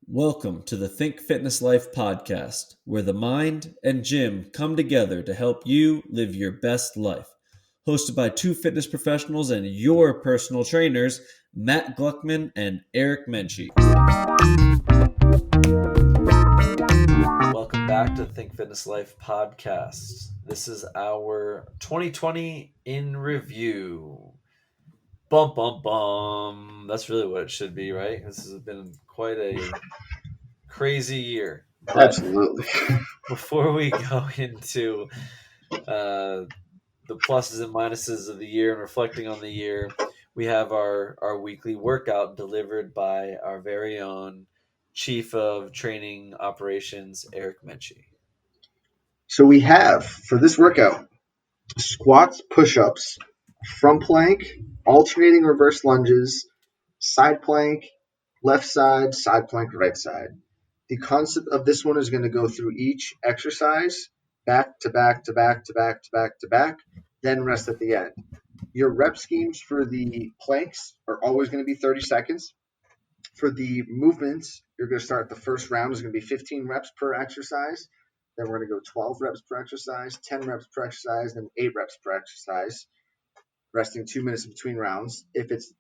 Welcome to the Think Fitness Life podcast, where the mind and gym come together to help you live your best life. Hosted by two fitness professionals and your personal trainers, Matt Gluckman and Eric Menchie. Welcome back to the Think Fitness Life podcast. This is our 2020 in review. Bum, bum, bum. That's really what it should be, right? This has been quite a crazy year. But Absolutely. before we go into the pluses and minuses of the year and reflecting on the year, we have our weekly workout delivered by our very own Chief of Training Operations, Eric Menchie. So we have, for this workout, squats, push-ups, front plank, alternating reverse lunges, side plank, left side plank, right side. The concept of this one is going to go through each exercise, back to back to back to back to back to back, then rest at the end. Your rep schemes for the planks are always going to be 30 seconds. For the movements, you're going to start the first round is going to be 15 reps per exercise. Then we're going to go 12 reps per exercise, 10 reps per exercise, then 8 reps per exercise, resting 2 minutes between rounds. If it's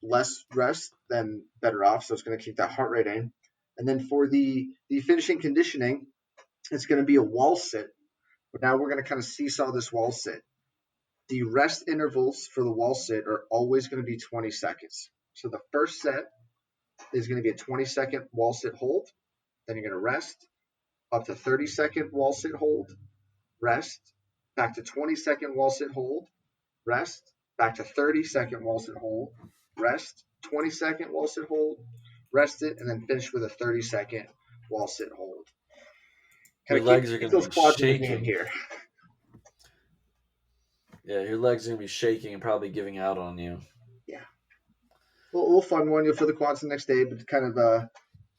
less rest, then better off. So it's going to keep that heart rate in. And then for the finishing conditioning, it's going to be a wall sit. But now we're going to kind of seesaw this wall sit. The rest intervals for the wall sit are always going to be 20 seconds. So the first set is going to be a 20-second wall sit hold. Then you're going to rest, up to 30-second wall sit hold, rest, back to 20-second wall sit hold, rest, back to 30-second wall sit hold, rest, 20-second wall sit hold, rest it, and then finish with a 30-second wall sit hold. Your legs are going to be shaking here. Yeah, your legs are going to be shaking and probably giving out on you. Yeah. A little fun one for the quads the next day, but kind of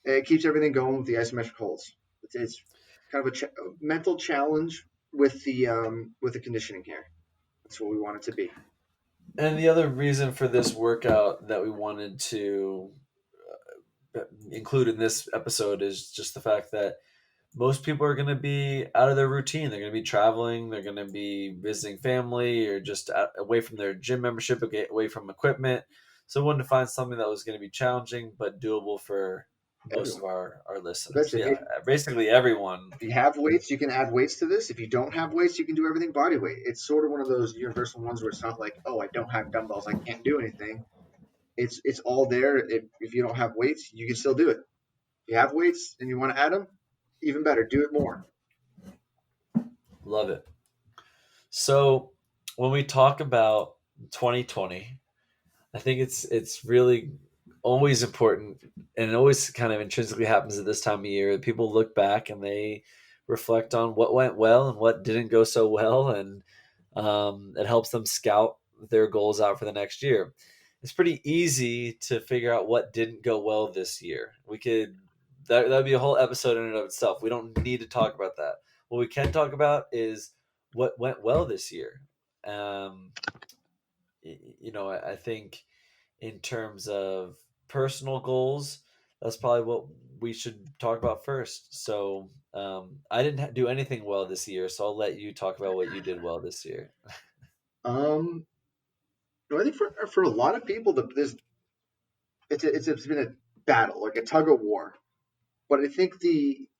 it keeps everything going with the isometric holds. It's kind of a mental challenge with the conditioning here. That's what we want it to be. And the other reason for this workout that we wanted to include in this episode is just the fact that most people are going to be out of their routine. They're going to be traveling. They're going to be visiting family or just away from their gym membership, away from equipment. So we wanted to find something that was going to be challenging but doable for most of our listeners. Yeah, basically everyone. If you have weights, you can add weights to this. If you don't have weights, you can do everything body weight. It's sort of one of those universal ones where it's not like, oh, I don't have dumbbells, I can't do anything. It's all there. If you don't have weights, you can still do it. If you have weights and you want to add them, even better, do it more. Love it. So when we talk about 2020, I think it's really always important, and it always kind of intrinsically happens at this time of year. People look back and they reflect on what went well and what didn't go so well, and it helps them scout their goals out for the next year. It's pretty easy to figure out what didn't go well this year. We could that'd be a whole episode in and of itself. We don't need to talk about that. What we can talk about is what went well this year. I think in terms of personal goals, that's probably what we should talk about first. So I didn't do anything well this year, so I'll let you talk about what you did well this year. I think for a lot of people, it's been a battle, like a tug of war. But I think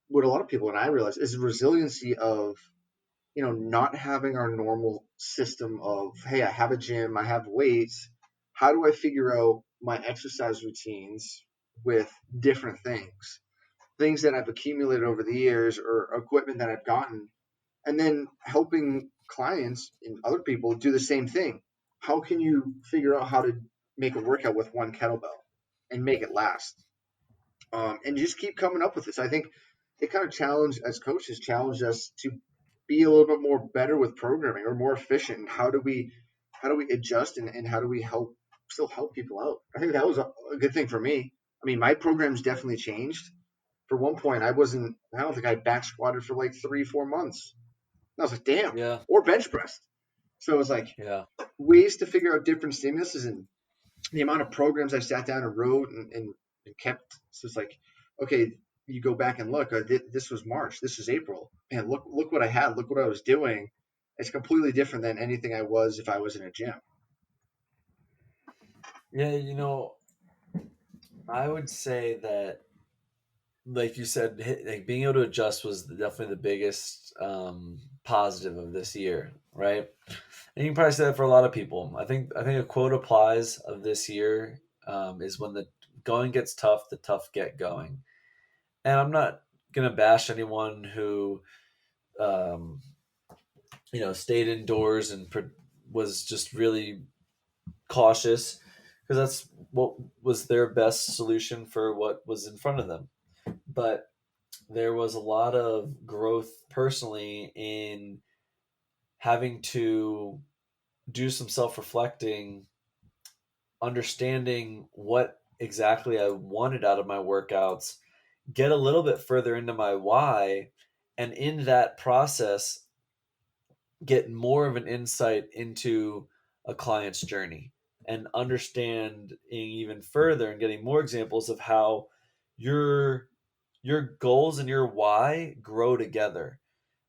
what a lot of people and I realize is the resiliency of not having our normal system of, hey, I have a gym, I have weights. How do I figure out my exercise routines with different things that I've accumulated over the years or equipment that I've gotten, and then helping clients and other people do the same thing. How can you figure out how to make a workout with one kettlebell and make it last? And just keep coming up with this. I think it kind of challenged us to be a little bit more better with programming or more efficient. And how do we adjust and how do we still help people out? I think that was a good thing for me. I mean, my program's definitely changed. For one point, I don't think I back squatted for like 3-4 months. And I was like, damn. Yeah. Or bench pressed. So it was like ways to figure out different stimuluses and the amount of programs I sat down and wrote and kept. So it's like, okay, you go back and look. This was March. This is April. Man, look what I had. Look what I was doing. It's completely different than anything I was if I was in a gym. Yeah, I would say that, like you said, like being able to adjust was definitely the biggest positive of this year, right? And you can probably say that for a lot of people. I think a quote applies of this year, is when the going gets tough, the tough get going. And I'm not gonna bash anyone who um, stayed indoors and was just really cautious, because that's what was their best solution for what was in front of them. But there was a lot of growth personally in having to do some self reflecting, understanding what exactly I wanted out of my workouts, get a little bit further into my why, and in that process, get more of an insight into a client's journey and understand even further and getting more examples of how your your goals and your why grow together,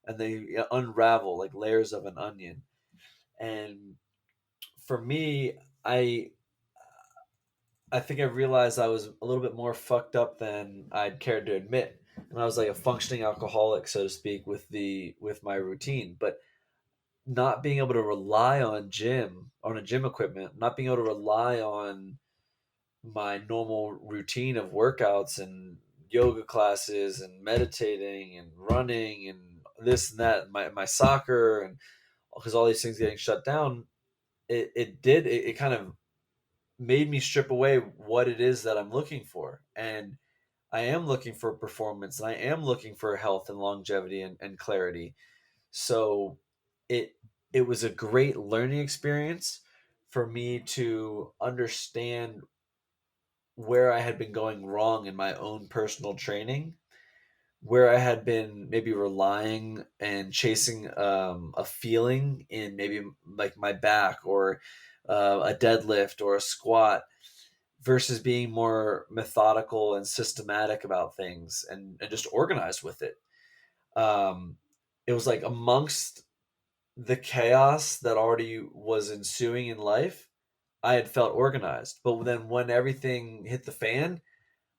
and they unravel like layers of an onion. And for me, I I think I realized I was a little bit more fucked up than I'd cared to admit. And I was like a functioning alcoholic, so to speak, with my routine. But not being able to rely on a gym equipment, not being able to rely on my normal routine of workouts and yoga classes and meditating and running and this and that, my soccer, and because all these things getting shut down, it kind of made me strip away what it is that I'm looking for. And I am looking for performance, and I am looking for health and longevity and clarity. So it it was a great learning experience for me to understand where I had been going wrong in my own personal training, where I had been maybe relying and chasing a feeling in maybe like my back, or a deadlift or a squat, versus being more methodical and systematic about things, and just organized with it. Um, it was like amongst the chaos that already was ensuing in life, I had felt organized. But then when everything hit the fan,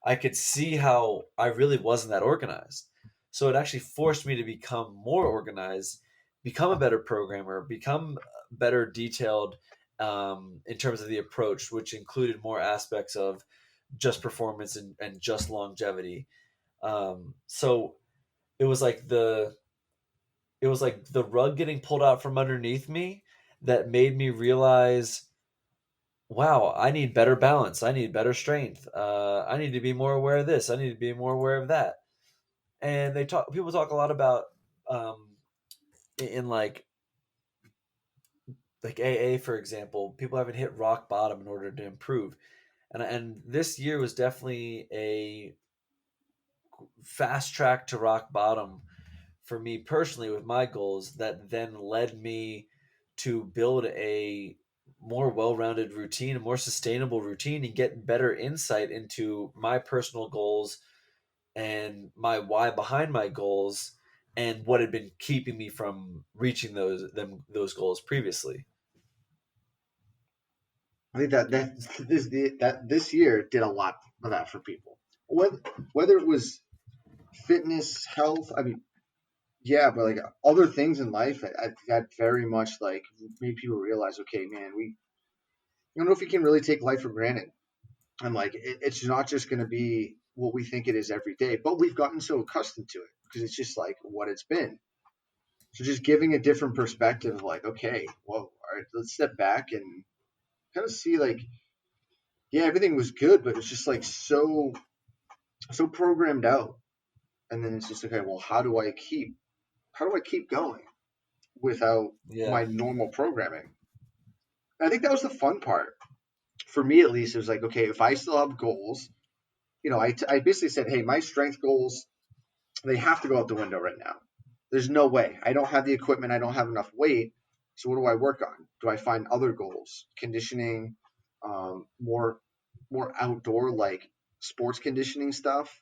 I could see how I really wasn't that organized. So it actually forced me to become more organized, become a better programmer, become better detailed, in terms of the approach, which included more aspects of just performance and just longevity. So it was like the rug getting pulled out from underneath me that made me realize, wow, I need better balance. I need better strength. I need to be more aware of this. I need to be more aware of that. And people talk a lot about, in like AA, for example, people haven't hit rock bottom in order to improve. And this year was definitely a fast track to rock bottom for me personally with my goals, that then led me to build a more well-rounded routine, a more sustainable routine, and get better insight into my personal goals and my why behind my goals, and what had been keeping me from reaching those goals previously. I think that this year did a lot of that for people. Whether it was fitness, health, I mean, yeah, but like other things in life, that very much like made people realize, okay, man, I don't know if we can really take life for granted. And like, it's not just going to be what we think it is every day, but we've gotten so accustomed to it because it's just like what it's been. So just giving a different perspective of like, okay, well, all right, let's step back and kind of see like, yeah, everything was good, but it's just like so programmed out. And then it's just okay, well, how do I keep going without Yeah. my normal programming? And I think that was the fun part for me, at least. It was like, okay, if I still have goals, I basically said, hey, my strength goals, they have to go out the window right now. There's no way. I don't have the equipment. I don't have enough weight. So what do I work on? Do I find other goals? Conditioning, more outdoor like sports conditioning stuff.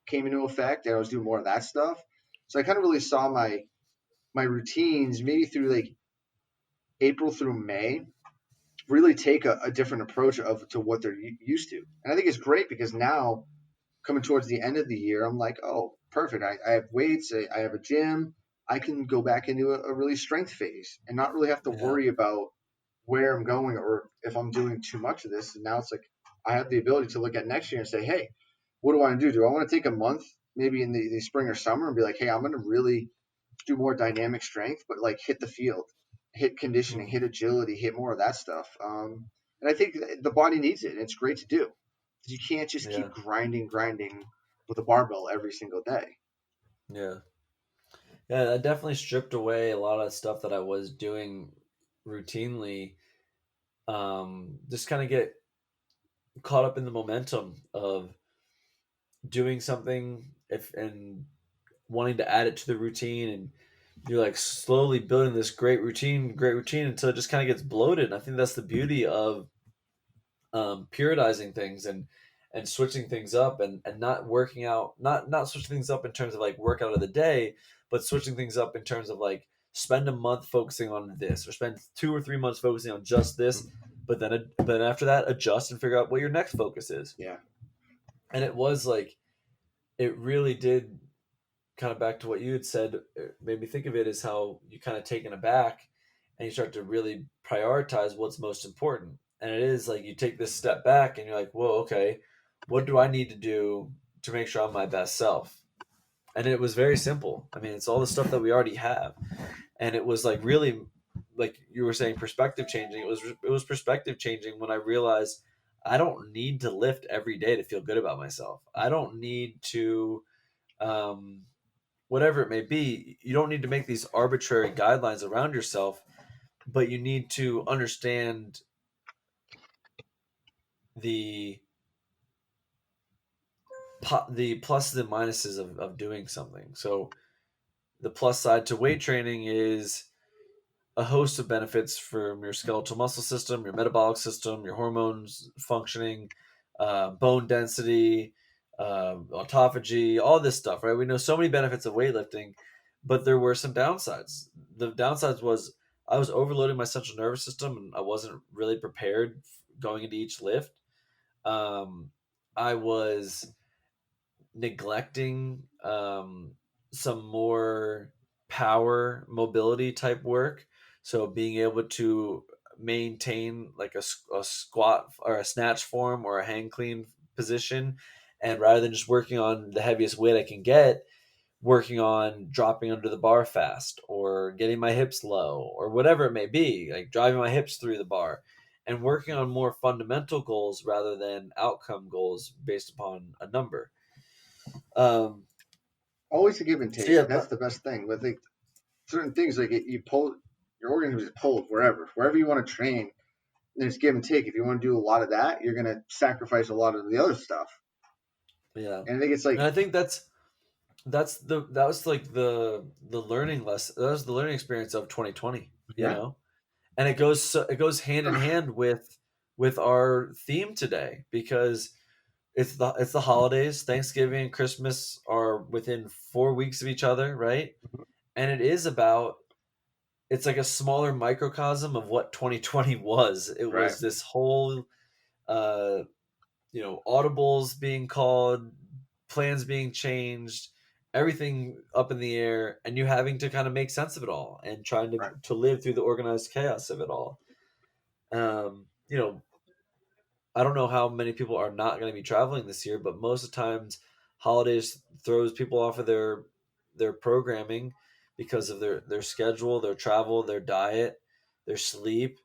came into effect, and I was doing more of that stuff. So I kind of really saw my routines maybe through like April through May really take a different approach of to what they're used to. And I think it's great because now coming towards the end of the year, I'm like, oh, perfect. I have weights. I have a gym. I can go back into a really strength phase and not really have to Yeah. worry about where I'm going or if I'm doing too much of this. And now it's like I have the ability to look at next year and say, hey, what do I want to do? Do I want to take a month maybe in the spring or summer and be like, hey, I'm going to really do more dynamic strength, but like hit the field, hit conditioning, Mm. hit agility, hit more of that stuff. And I think the body needs it, and it's great to do. You can't just keep Yeah. grinding with a barbell every single day. Yeah. Yeah. I definitely stripped away a lot of stuff that I was doing routinely. Just kind of get caught up in the momentum of doing something if and wanting to add it to the routine, and you're like slowly building this great routine until it just kind of gets bloated. And I think that's the beauty of periodizing things and switching things up, and not working out, not switching things up in terms of like workout of the day, but switching things up in terms of like spend a month focusing on this, or spend 2 or 3 months focusing on just this, but after that adjust and figure out what your next focus is. Yeah. And it was like, it really did, kind of back to what you had said, it made me think of it as how you kind of taken aback and you start to really prioritize what's most important. And it is like you take this step back and you're like, whoa, okay, what do I need to do to make sure I'm my best self? And it was very simple. I mean, it's all the stuff that we already have. And it was like really, like you were saying, perspective changing. It was perspective changing when I realized I don't need to lift every day to feel good about myself. I don't need to um, whatever it may be. You don't need to make these arbitrary guidelines around yourself, but you need to understand the the pluses and minuses of doing something. So the plus side to weight training is a host of benefits from your skeletal muscle system, your metabolic system, your hormones functioning, bone density, autophagy, all this stuff, right? We know so many benefits of weightlifting, but there were some downsides. The downsides was I was overloading my central nervous system and I wasn't really prepared going into each lift. I was neglecting some more power mobility type work. So being able to maintain like a squat or a snatch form or a hang clean position, and rather than just working on the heaviest weight I can get, working on dropping under the bar fast or getting my hips low or whatever it may be, like driving my hips through the bar, and working on more fundamental goals rather than outcome goals based upon a number. um, Always a give and so take. yeah, That's the best thing. With like certain things, like you pull your organism is pulled wherever you want to train. There's give and take. If you want to do a lot of that, you're going to sacrifice a lot of the other stuff. yeah, And I think it's and like, I think that was like the learning lesson. That was the learning experience of 2020. yeah, And it goes hand in hand with our theme today, because it's the holidays. Thanksgiving and Christmas are within 4 weeks of each other, right? And it is about, it's like a smaller microcosm of what 2020 was. It right, was this whole uh audibles being called, plans being changed, everything up in the air, and you having to kind of make sense of it all and trying right. to live through the organized chaos of it all. You know, I don't know how many people are not going to be traveling this year, but most of the times holidays throws people off of their programming because of their schedule, their travel, their diet, their sleep.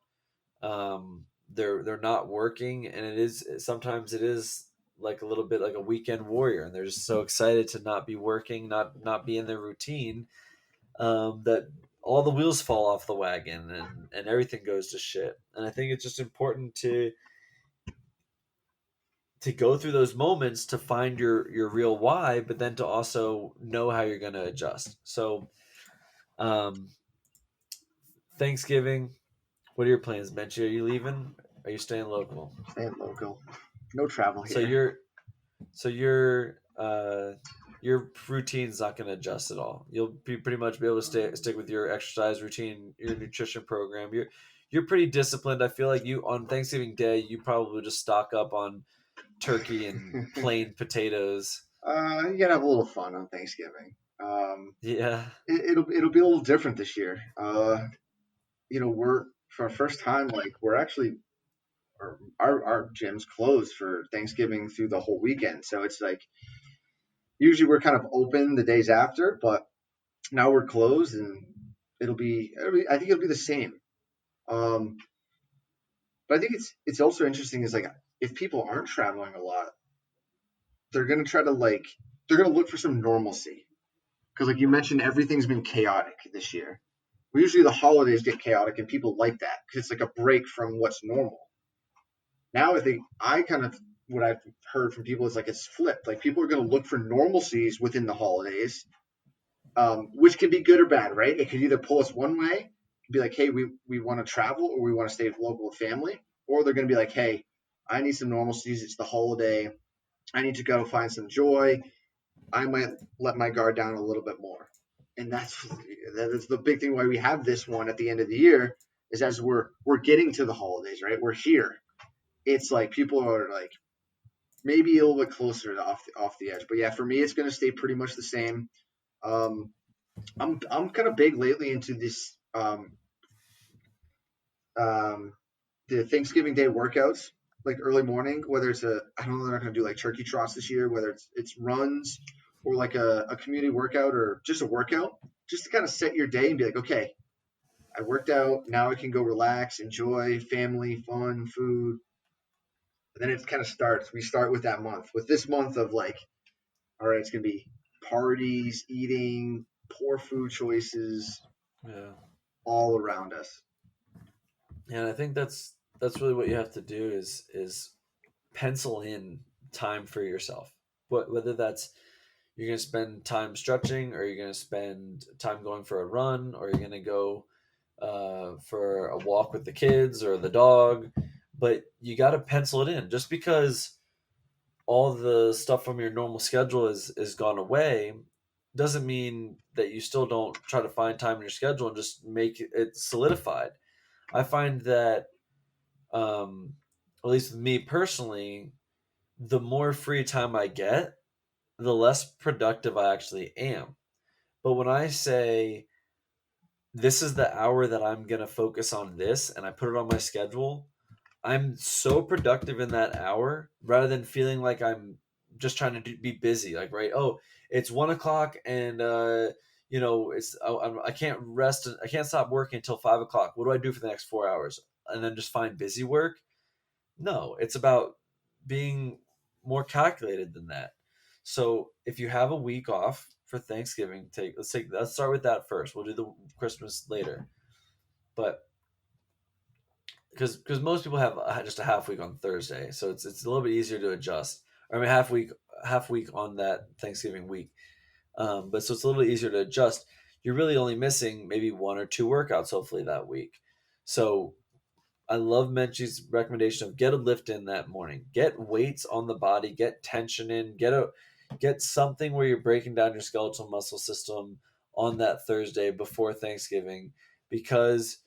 They're not working, and it is like a little bit like a weekend warrior, and they're just so excited to not be working, not be in their routine, that all the wheels fall off the wagon, and everything goes to shit. And I think it's just important to go through those moments to find your real why, but then to also know how you're going to adjust. So um Thanksgiving, what are your plans, Benchy? Are you leaving? Are you staying local? Staying local. No travel So here. you're your routine's not going to adjust at all. You'll be pretty much be able to stick with your exercise routine, your nutrition program. You're pretty disciplined. I feel like you on Thanksgiving Day, you probably just stock up on turkey and plain potatoes. You gotta have a little fun on Thanksgiving. Yeah. It'll be a little different this year. We're for our first time, like we're actually our gym's closed for Thanksgiving through the whole weekend. So it's like usually we're kind of open the days after, but now we're closed, and I think it'll be the same. Um, but I think it's also interesting is like if people aren't traveling a lot, they're gonna try to they're gonna look for some normalcy because like you mentioned, everything's been chaotic this year. Usually the holidays get chaotic and people like that because it's like a break from what's normal. Now I think I kind of what I've heard from people is like it's flipped. Like people are going to look for normalcies within the holidays, which can be good or bad, right? It could either pull us one way, be like, hey, we want to travel or we want to stay local with family, or they're going to be like, hey, I need some normalcies. It's the holiday. I need to go find some joy. I might let my guard down a little bit more. And that's the big thing why we have this one at the end of the year is as we're getting to the holidays, right? We're here. It's like people are like maybe a little bit closer to off the edge. But yeah, for me, it's going to stay pretty much the same. Um, I'm kind of big lately into this um, the Thanksgiving Day workouts, like early morning. Whether it's I don't know, they're not going to do like turkey trots this year. Whether it's runs or like a community workout or just a workout, just to kind of set your day and be like, okay, I worked out. Now I can go relax, enjoy family, fun, food. And then it kind of starts. We start with that month. With this month of like, all right, it's gonna be parties, eating, poor food choices Yeah. all around us. And I think that's really what you have to do is pencil in time for yourself. Whether that's you're going to spend time stretching, or you're going to spend time going for a run, or you're going to go for a walk with the kids or the dog, but you got to pencil it in. Just because all the stuff from your normal schedule is gone away doesn't mean that you still don't try to find time in your schedule and just make it solidified. I find that, at least with me personally, the more free time I get, the less productive I actually am. But when I say this is the hour that I'm going to focus on this and I put it on my schedule, I'm so productive in that hour rather than feeling like I'm just trying to be busy. Like, right, oh, it's 1 o'clock and, I can't rest. I can't stop working until 5 o'clock. What do I do for the next 4 hours? And then just find busy work? No, it's about being more calculated than that. So if you have a week off for Thanksgiving, let's start with that first. We'll do the Christmas later, but because most people have just a half week on Thursday, so it's a little bit easier to adjust. Or I mean, half week on that Thanksgiving week, but so it's a little easier to adjust. You're really only missing maybe one or two workouts, hopefully that week. So I love Menchie's recommendation of get a lift in that morning. Get weights on the body, get tension in, get something where you're breaking down your skeletal muscle system on that Thursday before Thanksgiving, because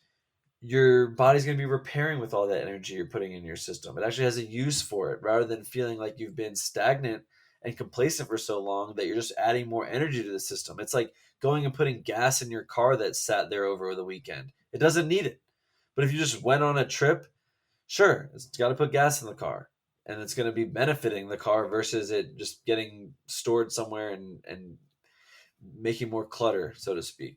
your body's going to be repairing with all that energy you're putting in your system. It actually has a use for it rather than feeling like you've been stagnant and complacent for so long that you're just adding more energy to the system. It's like going and putting gas in your car that sat there over the weekend. It doesn't need it. But if you just went on a trip, sure, it's got to put gas in the car, and it's going to be benefiting the car versus it just getting stored somewhere and making more clutter, so to speak.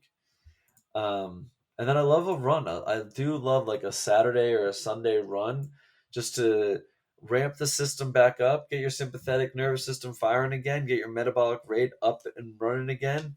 And then I love a run. I do love like a Saturday or a Sunday run just to ramp the system back up, get your sympathetic nervous system firing again, get your metabolic rate up and running again.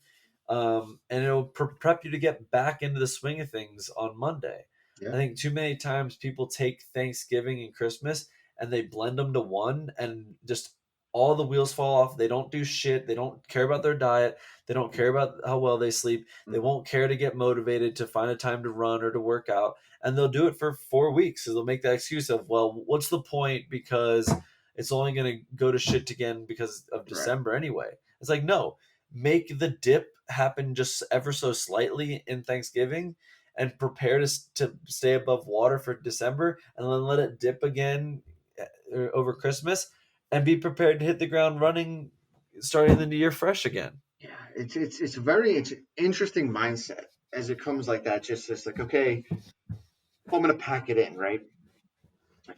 And it'll prep you to get back into the swing of things on Monday. I Yeah. think too many times people take Thanksgiving and Christmas and they blend them to one, and just all the wheels fall off. They don't do shit. They don't care about their diet. They don't care about how well they sleep. They won't care to get motivated to find a time to run or to work out. And they'll do it for 4 weeks. So they'll make that excuse of, well, what's the point? Because it's only going to go to shit again because of Right. December anyway. It's like, no, make the dip happen just ever so slightly in Thanksgiving and prepare to stay above water for December, and then let it dip again over Christmas, and be prepared to hit the ground running starting the new year fresh again. Yeah, it's an interesting mindset as it comes like that. Just like, okay, well, I'm gonna pack it in, right?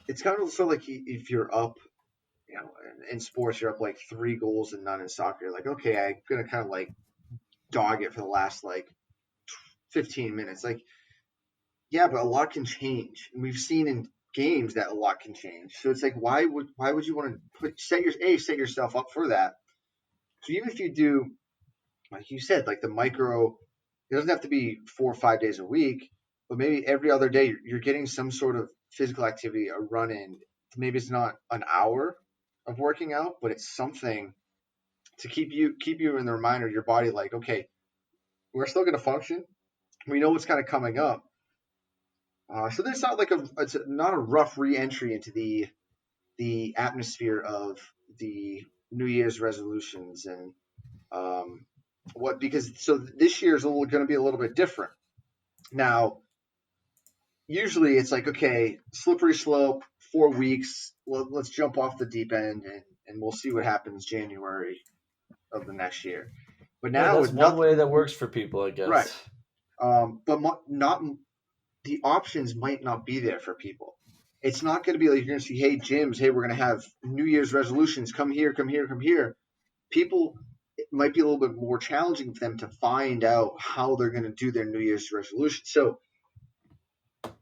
It's kind of sort of like if you're up, in sports, you're up like 3 goals and none in soccer. You're like, okay, I'm gonna kind of like dog it for the last like 15 minutes. Like, yeah, but a lot can change, and we've seen in games that a lot can change. So it's like, why would you want to set yourself up for that? So even if you do, like you said, like the micro, it doesn't have to be 4 or 5 days a week, but maybe every other day you're getting some sort of physical activity, a run in. Maybe it's not an hour of working out, but it's something to keep you in the reminder of your body, like, okay, we're still going to function. We know what's kind of coming up. So there's not like it's not a rough re-entry into the atmosphere of the New Year's resolutions and what because so this year is going to be a little bit different. Now, usually it's like, okay, slippery slope, 4 weeks. Let's jump off the deep end and we'll see what happens January of the next year. But Yeah, now that's with one nothing, way that works for people, I right? guess. But not the options might not be there for people. It's not going to be like you're going to see, hey, gyms, hey, we're going to have New Year's resolutions. Come here, come here, come here. People, it might be a little bit more challenging for them to find out how they're going to do their New Year's resolution. So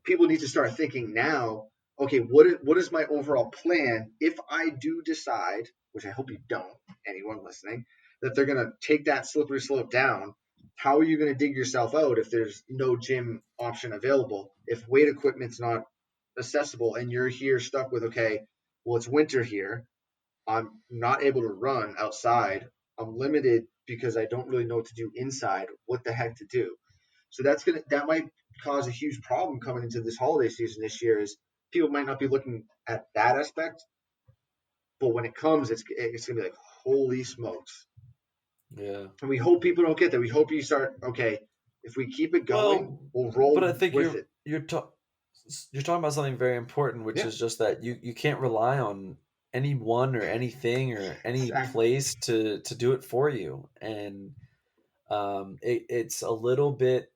people need to start thinking now, okay, what is my overall plan if I do decide, which I hope you don't, anyone listening, that they're going to take that slippery slope down. How are you going to dig yourself out if there's no gym option available, if weight equipment's not accessible, and you're here stuck with, okay, well, it's winter here, I'm not able to run outside, I'm limited because I don't really know what to do inside, what the heck to do? So that might cause a huge problem coming into this holiday season this year. Is people might not be looking at that aspect, but when it comes, it's gonna be like, holy smokes. Yeah. And we hope people don't get that. We hope you start, okay. If we keep it going, Well, we'll but I roll think with it. you're talking about something very important, which Yeah, is just that you can't rely on anyone or anything or any exactly. place to do it for you, and it's a little bit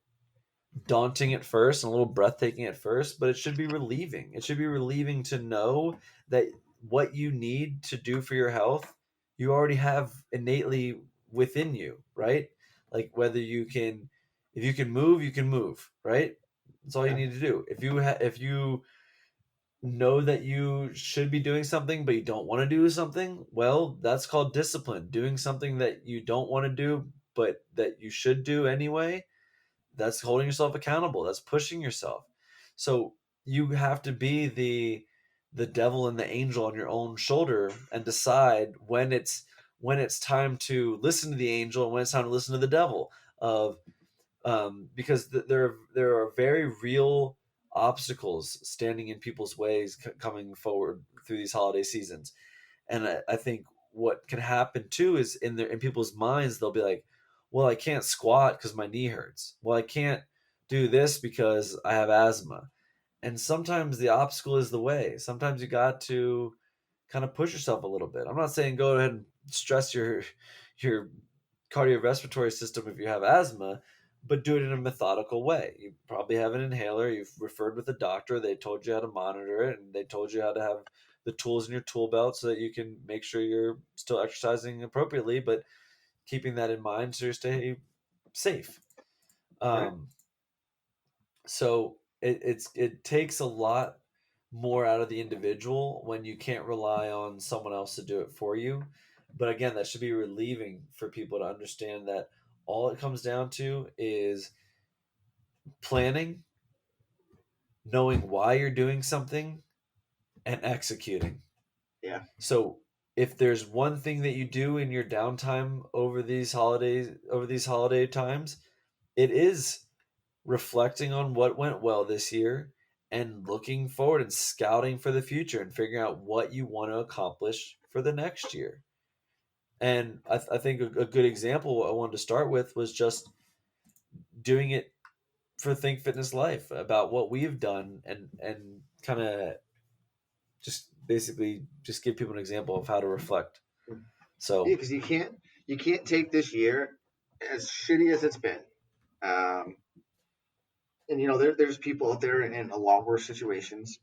daunting at first and a little breathtaking at first, but it should be relieving. It should be relieving to know that what you need to do for your health, you already have innately within you, right? Like whether you can, if you can move, you can move, right? That's all you Yeah, need to do. If you know that you should be doing something but you don't want to do something, well, that's called discipline. Doing something that you don't want to do but that you should do anyway, that's holding yourself accountable, that's pushing yourself. So you have to be the devil and the angel on your own shoulder and decide when it's time to listen to the angel and when it's time to listen to the devil, of because there are very real obstacles standing in people's ways coming forward through these holiday seasons. And I think what can happen too is in people's minds they'll be like, well, I can't squat because my knee hurts. Well, I can't do this because I have asthma. And sometimes the obstacle is the way. Sometimes you got to kind of push yourself a little bit. I'm not saying go ahead and stress your cardiorespiratory system if you have asthma, but do it in a methodical way. You probably have an inhaler, you've referred with a doctor, they told you how to monitor it, and they told you how to have the tools in your tool belt so that you can make sure you're still exercising appropriately, but keeping that in mind so you stay safe. right. Um, so it takes a lot more out of the individual when you can't rely on someone else to do it for you. But again, that should be relieving for people to understand that all it comes down to is planning, knowing why you're doing something, and executing. Yeah, So if there's one thing that you do in your downtime over these holiday times, it is reflecting on what went well this year and looking forward and scouting for the future and figuring out what you want to accomplish for the next year. And I think a good example I wanted to start with was just doing it for Think Fitness Life, about what we've done, and kind of just basically just give people an example of how to reflect. Yeah, So because you can't take this year as shitty as it's been. Um, and there's people out there in a lot worse situations.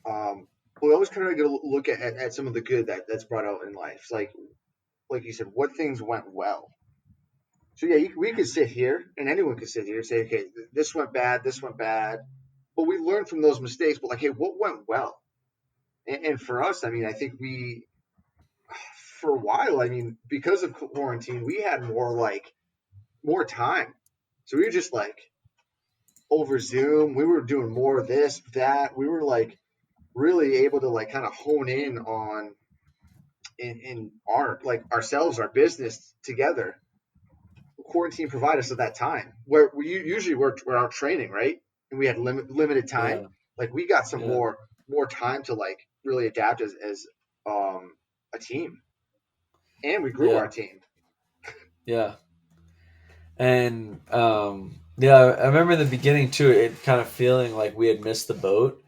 We always kind of get to look at some of the good that's brought out in life. It's like you said, what things went well. So yeah, we could sit here, and anyone could sit here and say, okay, this went bad, this went bad, but we learned from those mistakes. But like, hey, what went well? And for us, I mean, I think for a while, I mean, because of quarantine, we had more time, so we were just like over Zoom. We were doing more of this, that. We were like really able to like kind of hone in on in our like ourselves, our business together. Quarantine provided us at that time where we usually we're out training, right? And we had limited time. yeah, Like we got some yeah, more time to like really adapt as um a team, and we grew our yeah, team. yeah. And yeah, I remember in the beginning too, it kind of feeling like we had missed the boat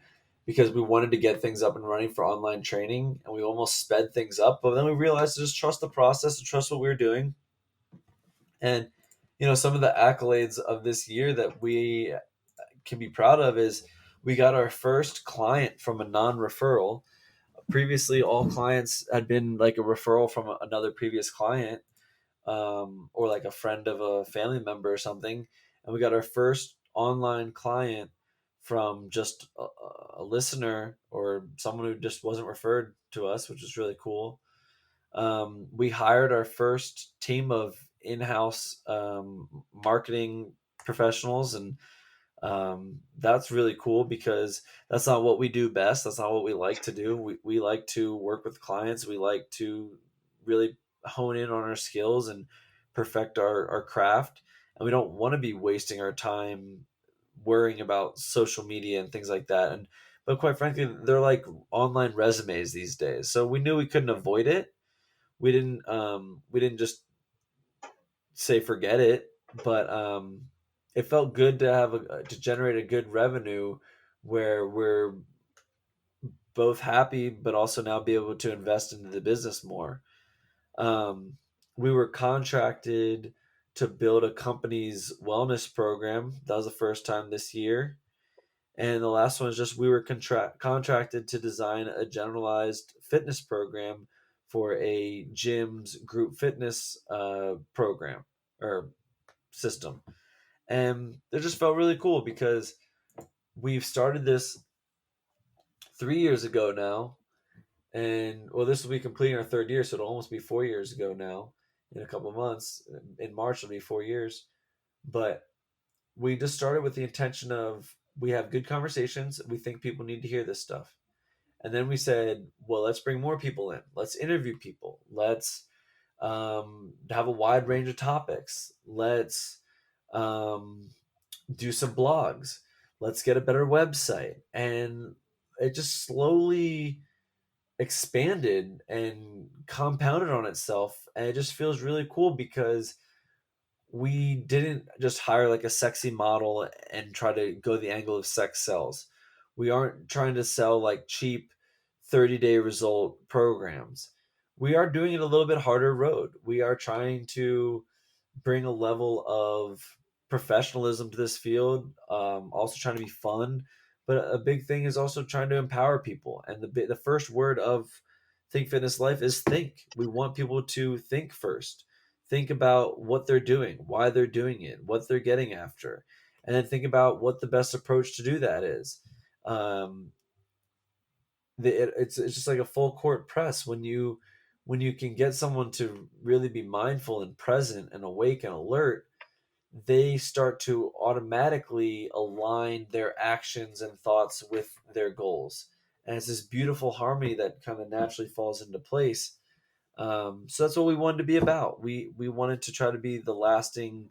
because we wanted to get things up and running for online training, and we almost sped things up. But then we realized to just trust the process and trust what we were doing. And some of the accolades of this year that we can be proud of is we got our first client from a non-referral. Previously, all clients had been like a referral from another previous client, or like a friend of a family member or something. And we got our first online client from just a listener or someone who just wasn't referred to us, which is really cool. We hired our first team of in-house marketing professionals, and that's really cool because that's not what we do best. That's not what we like to do. We like to work with clients. We like to really hone in on our skills and perfect our craft. And we don't want to be wasting our time worrying about social media and things like that. And but quite frankly, they're like online resumes these days. So we knew we couldn't avoid it. We didn't just say forget it, but it felt good to have to generate a good revenue where we're both happy, but also now be able to invest into the business more. Um, we were contracted to build a company's wellness program. That was the first time this year. And the last one is just we were contracted to design a generalized fitness program for a gym's group fitness program or system. And it just felt really cool because we've started this 3 years ago now. And well, this will be completing our third year, so it'll almost be 4 years ago now in a couple of months. In March, it'll be 4 years. But we just started with the intention of we have good conversations. We think people need to hear this stuff. And then we said, well, let's bring more people in. Let's interview people. Let's have a wide range of topics. Let's um, do some blogs. Let's get a better website. And it just slowly expanded and compounded on itself. And it just feels really cool because we didn't just hire like a sexy model and try to go the angle of sex sells. We aren't trying to sell like cheap 30-day result programs. We are doing it a little bit harder road. We are trying to bring a level of professionalism to this field, also trying to be fun. But a big thing is also trying to empower people. And the first word of Think Fitness Life is think. We want people to think first. Think about what they're doing, why they're doing it, what they're getting after, and then think about what the best approach to do that is. Um, it's just like a full court press when you can get someone to really be mindful and present and awake and alert. They start to automatically align their actions and thoughts with their goals, and it's this beautiful harmony that kind of naturally falls into place. So that's what we wanted to be about. We wanted to try to be the lasting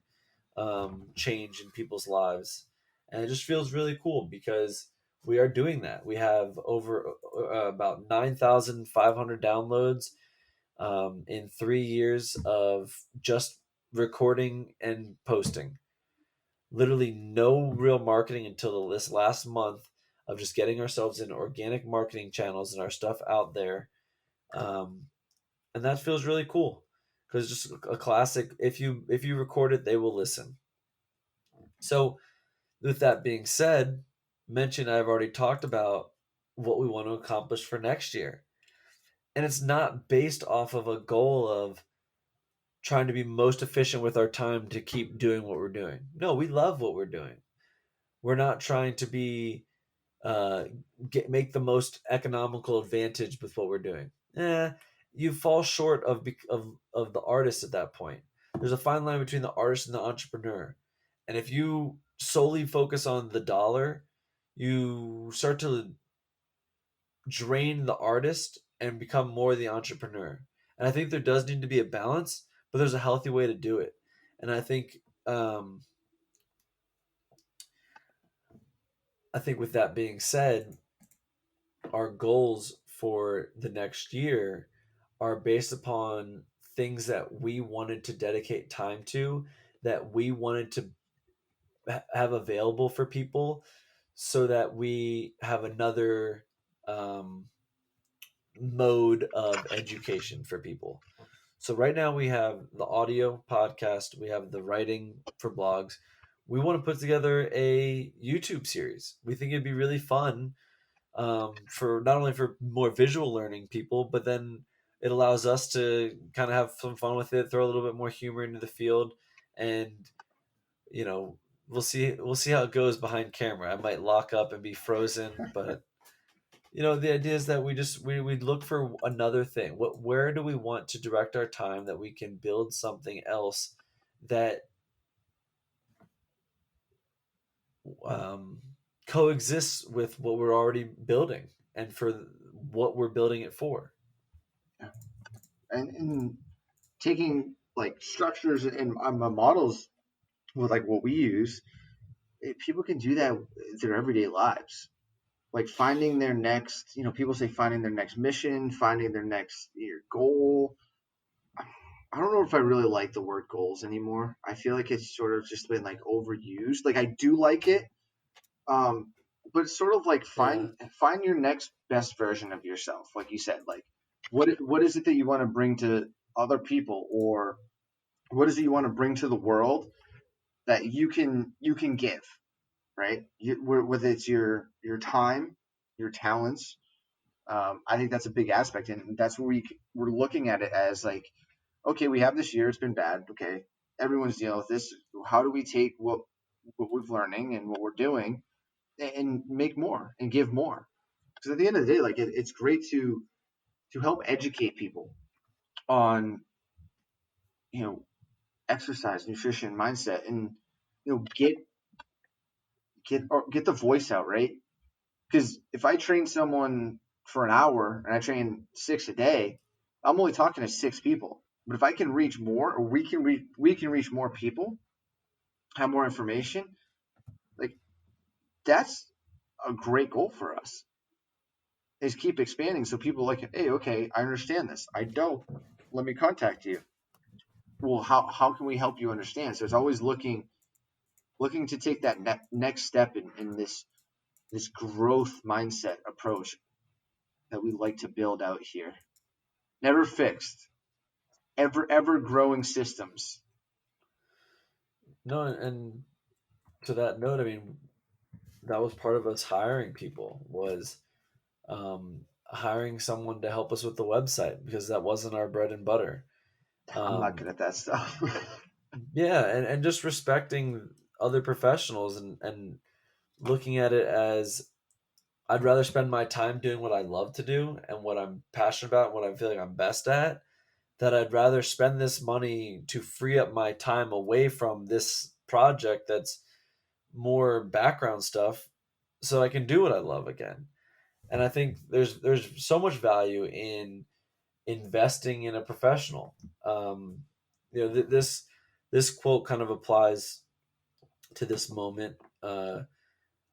change in people's lives, and it just feels really cool because we are doing that. We have over about 9,500 downloads. in 3 years of just recording and posting. Literally no real marketing until this last month of just getting ourselves in organic marketing channels and our stuff out there. Um, and that feels really cool because just a classic. If you record it, they will listen. So with that being said, mention I've already talked about what we want to accomplish for next year. And it's not based off of a goal of trying to be most efficient with our time to keep doing what we're doing. No, we love what we're doing. We're not trying to be uh, make the most economical advantage with what we're doing. You fall short of the artist at that point. There's a fine line between the artist and the entrepreneur, and if you solely focus on the dollar, you start to drain the artist and become more the entrepreneur. And I think there does need to be a balance, but there's a healthy way to do it. And um, I think with that being said, our goals for the next year are based upon things that we wanted to dedicate time to, that we wanted to have available for people, so that we have another um, mode of education for people. So right now we have the audio podcast, we have the writing for blogs. We want to put together a YouTube series. We think it'd be really fun, for not only for more visual learning people, but then it allows us to kind of have some fun with it, throw a little bit more humor into the field, and you know we'll see how it goes behind camera. I might lock up and be frozen, but the idea is that we look for another thing. Where do we want to direct our time that we can build something else that um, coexists with what we're already building and for what we're building it for. And taking like structures and models with like what we use, people can do that in their everyday lives. Like finding their next, people say finding their next mission, finding their next goal. I don't know if I really like the word goals anymore. I feel like it's sort of just been like overused. Like I do like it, um, but it's sort of like Yeah. find your next best version of yourself. Like you said, like what is it that you want to bring to other people, or what is it you want to bring to the world that you can give, right? Whether it's your time, your talents. I think that's a big aspect, and that's where we're looking at it as like, okay, we have this year, it's been bad. Okay, everyone's dealing with this. How do we take what we're learning and what we're doing and make more and give more? Because at the end of the day, like it's great to help educate people on you know exercise, nutrition, mindset, and get the voice out, right? Because if I train someone for an hour and I train 6 a day, I'm only talking to 6 people. But if I can reach more, or we can reach more people, have more information, like that's a great goal for us. Is keep expanding so people are like, hey, okay, I understand this. I don't. Let me contact you. Well, how can we help you understand? So it's always looking to take that next step in this growth mindset approach that we like to build out here. Never fixed, ever growing systems. No, and to that note, I mean, that was part of us hiring people, was hiring someone to help us with the website, because that wasn't our bread and butter. I'm not Um, good at that stuff. yeah, and just respecting other professionals, and looking at it as, I'd rather spend my time doing what I love to do and what I'm passionate about and what I feel like I'm best at, that I'd rather spend this money to free up my time away from this project that's more background stuff, so I can do what I love again. And I think there's so much value in investing in a professional. This quote kind of applies to this moment.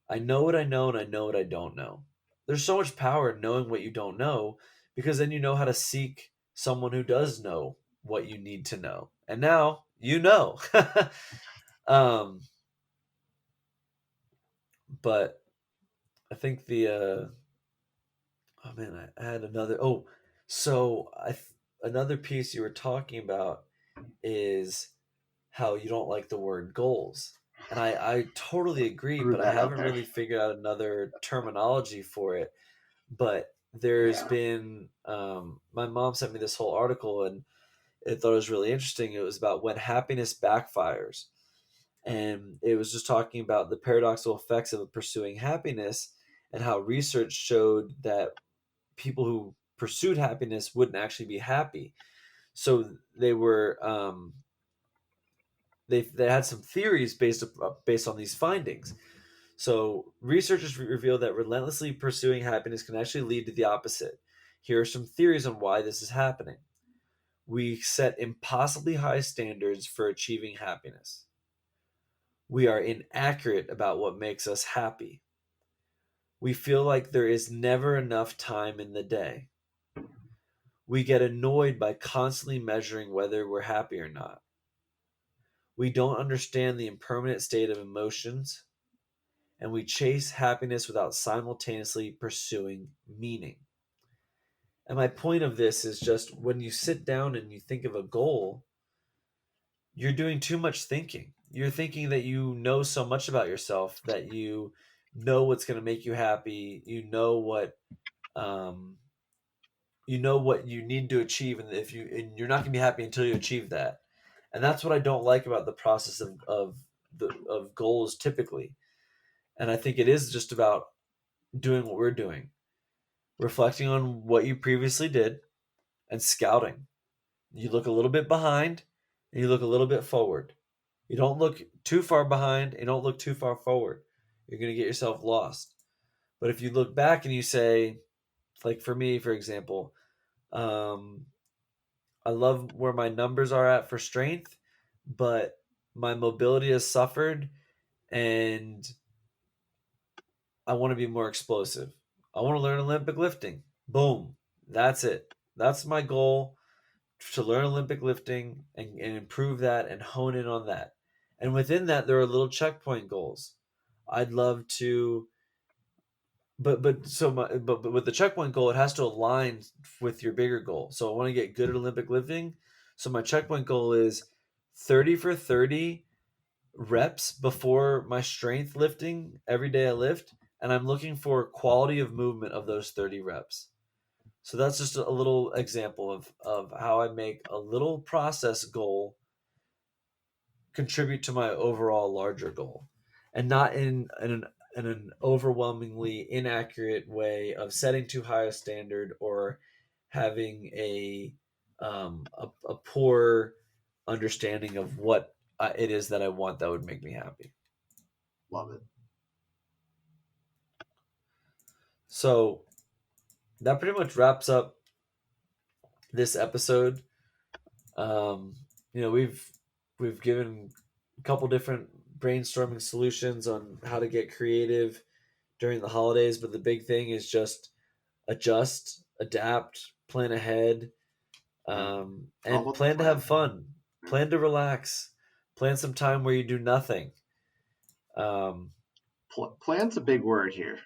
I know what I know, and I know what I don't know. There's so much power in knowing what you don't know, because then you know how to seek someone who does know what you need to know. And now you know. um, but I think oh man, I had another. Oh, so another piece you were talking about is how you don't like the word goals. And I totally agree, Threw but I that out haven't there. really figured out another terminology for it. But there's Yeah. been, my mom sent me this whole article and I thought it was really interesting. It was about when happiness backfires. And it was just talking about the paradoxical effects of pursuing happiness and how research showed that people who pursued happiness wouldn't actually be happy. So they were they had some theories based on these findings. So researchers revealed that relentlessly pursuing happiness can actually lead to the opposite. Here are some theories on why this is happening. We set impossibly high standards for achieving happiness. We are inaccurate about what makes us happy. We feel like there is never enough time in the day. We get annoyed by constantly measuring whether we're happy or not. We don't understand the impermanent state of emotions, and we chase happiness without simultaneously pursuing meaning. And my point of this is just when you sit down and you think of a goal, you're doing too much thinking. You're thinking that you know so much about yourself that you know what's going to make you happy. Um, you know what you need to achieve, and if you and you're not going to be happy until you achieve that. And that's what I don't like about the process of goals typically. And I think it is just about doing what we're doing, reflecting on what you previously did, and scouting. You look a little bit behind and you look a little bit forward. You don't look too far behind and don't look too far forward. You're going to get yourself lost. But if you look back and you say, like for me, for example, um, I love where my numbers are at for strength, but my mobility has suffered and I want to be more explosive. I want to learn Olympic lifting. Boom. That's it. That's my goal, to learn Olympic lifting and improve that and hone in on that. And within that, there are little checkpoint goals. I'd love to, but with the checkpoint goal, it has to align with your bigger goal. So I want to get good at Olympic lifting. So my checkpoint goal is 30 for 30 reps before my strength lifting every day I lift. And I'm looking for quality of movement of those 30 reps. So that's just a little example of how I make a little process goal contribute to my overall larger goal, and not in an overwhelmingly inaccurate way of setting too high a standard or having a poor understanding of what it is that I want that would make me happy. Love it. So that pretty much wraps up this episode. Um, we've given a couple different brainstorming solutions on how to get creative during the holidays, but the big thing is just adjust, adapt, plan ahead, and plan to have fun, plan to relax, plan some time where you do nothing. Um, Plan's a big word here.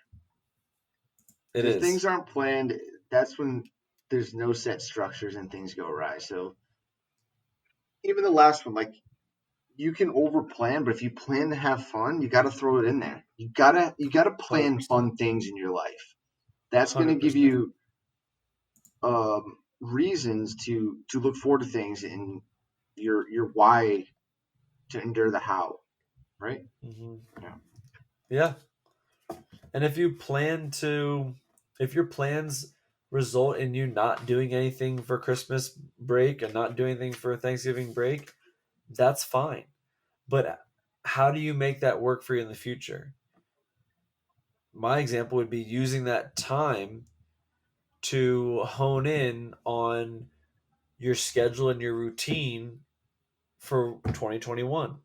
it If is. things aren't planned, that's when there's no set structures and things go awry. So even the last one, like you can over plan, but if you plan to have fun, you got to throw it in there. You gotta plan 100%. fun things in your life. That's going to give 100%. you reasons to look forward to things and your why to endure the how, right? Mm-hmm. Yeah. Yeah. And if your plans result in you not doing anything for Christmas break and not doing anything for Thanksgiving break, that's fine. But how do you make that work for you in the future? My example would be using that time to hone in on your schedule and your routine for 2021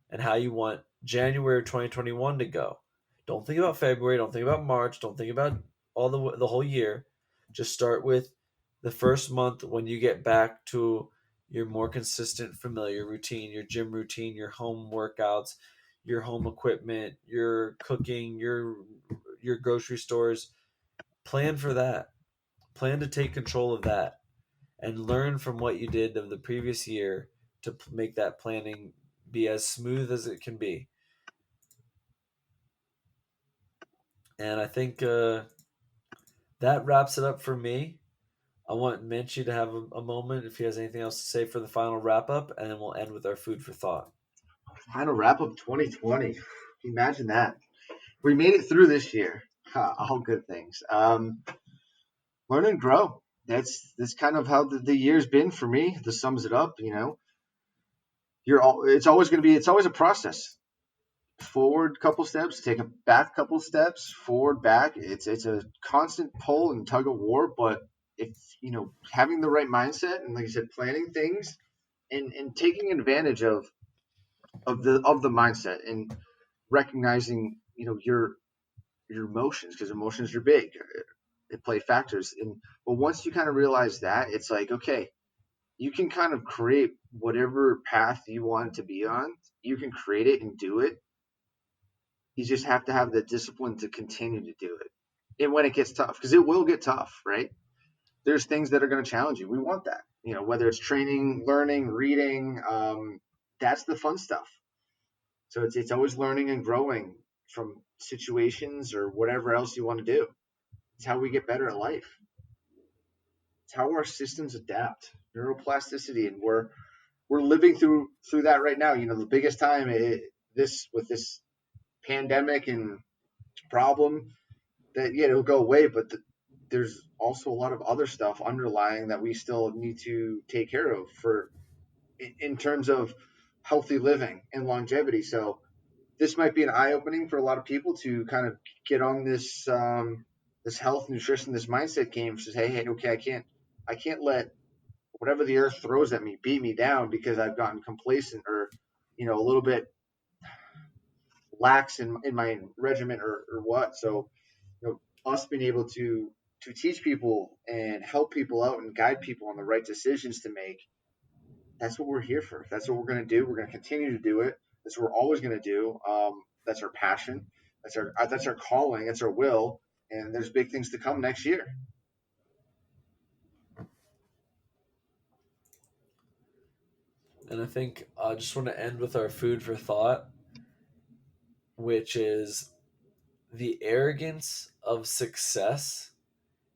and how you want January 2021 to go. Don't think about February, don't think about March, don't think about all the whole year. Just start with the first month, when you get back to your more consistent, familiar routine, your gym routine, your home workouts, your home equipment, your cooking, your grocery stores, plan for that. Plan to take control of that and learn from what you did of the previous year to make that planning be as smooth as it can be. And I think that wraps it up for me. I want Minchie to have a moment if he has anything else to say for the final wrap up, and then we'll end with our food for thought. Final wrap up 2020. Imagine that. We made it through this year. All good things. Learn and grow. That's kind of how the year's been for me. This sums it up. It's always going to be. It's always a process. Forward couple steps, take a back couple steps, forward back. It's a constant pull and tug of war. But if having the right mindset and, like I said, planning things and taking advantage of the mindset and recognizing your emotions, because emotions are big. They play factors. But once you kind of realize that, it's like, okay, you can kind of create whatever path you want to be on. You can create it and do it. You just have to have the discipline to continue to do it. And when it gets tough, because it will get tough, right? There's things that are going to challenge you. We want that, whether it's training, learning, reading. That's the fun stuff. So it's always learning and growing from situations or whatever else you want to do. It's how we get better at life. It's how our systems adapt, neuroplasticity, and we're living through that right now. The biggest time with this pandemic and problem that it'll go away, but there's also a lot of other stuff underlying that we still need to take care of in terms of healthy living and longevity. So this might be an eye-opening for a lot of people to kind of get on this this health, nutrition, this mindset game. Says, hey, okay, I can't let whatever the earth throws at me beat me down because I've gotten complacent or a little bit lax in my regimen or what. So us being able to teach people and help people out and guide people on the right decisions to make. That's what we're here for. That's what we're going to do. We're going to continue to do it. That's what we're always going to do. That's our passion. That's our calling. That's our will. And there's big things to come next year. And I think I just want to end with our food for thought, which is the arrogance of success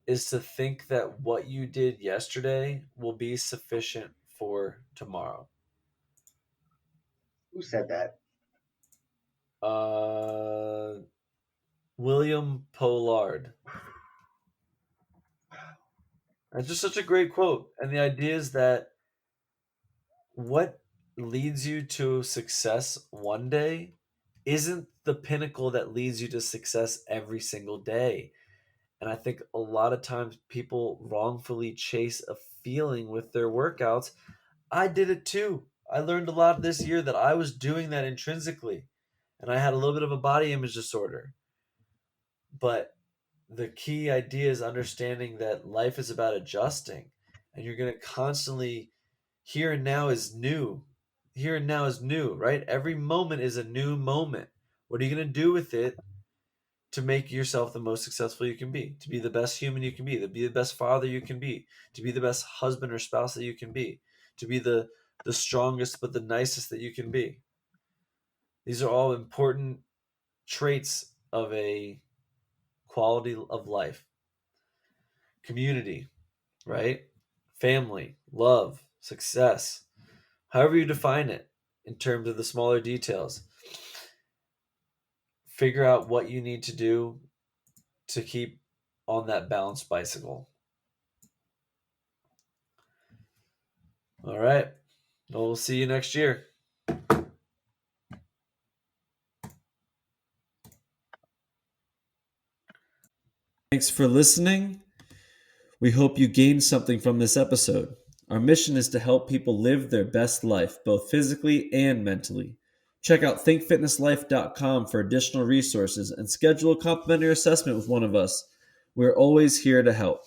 is to think that what you did yesterday will be sufficient for tomorrow. Who said that? William Pollard. It's just such a great quote. And the idea is that what leads you to success one day isn't the pinnacle that leads you to success every single day. And I think a lot of times people wrongfully chase a feeling with their workouts. I did it too. I learned a lot this year that I was doing that intrinsically. And I had a little bit of a body image disorder. But the key idea is understanding that life is about adjusting. And you're going to constantly, here and now is new. Here and now is new, right? Every moment is a new moment. What are you going to do with it to make yourself the most successful you can be, to be the best human you can be, to be the best father you can be, to be the best husband or spouse that you can be, to be the strongest but the nicest that you can be? These are all important traits of a quality of life. Community, right? Family, love, success, however you define it in terms of the smaller details. Figure out what you need to do to keep on that balanced bicycle. All right. Well, we'll see you next year. Thanks for listening. We hope you gained something from this episode. Our mission is to help people live their best life, both physically and mentally. Check out thinkfitnesslife.com for additional resources and schedule a complimentary assessment with one of us. We're always here to help.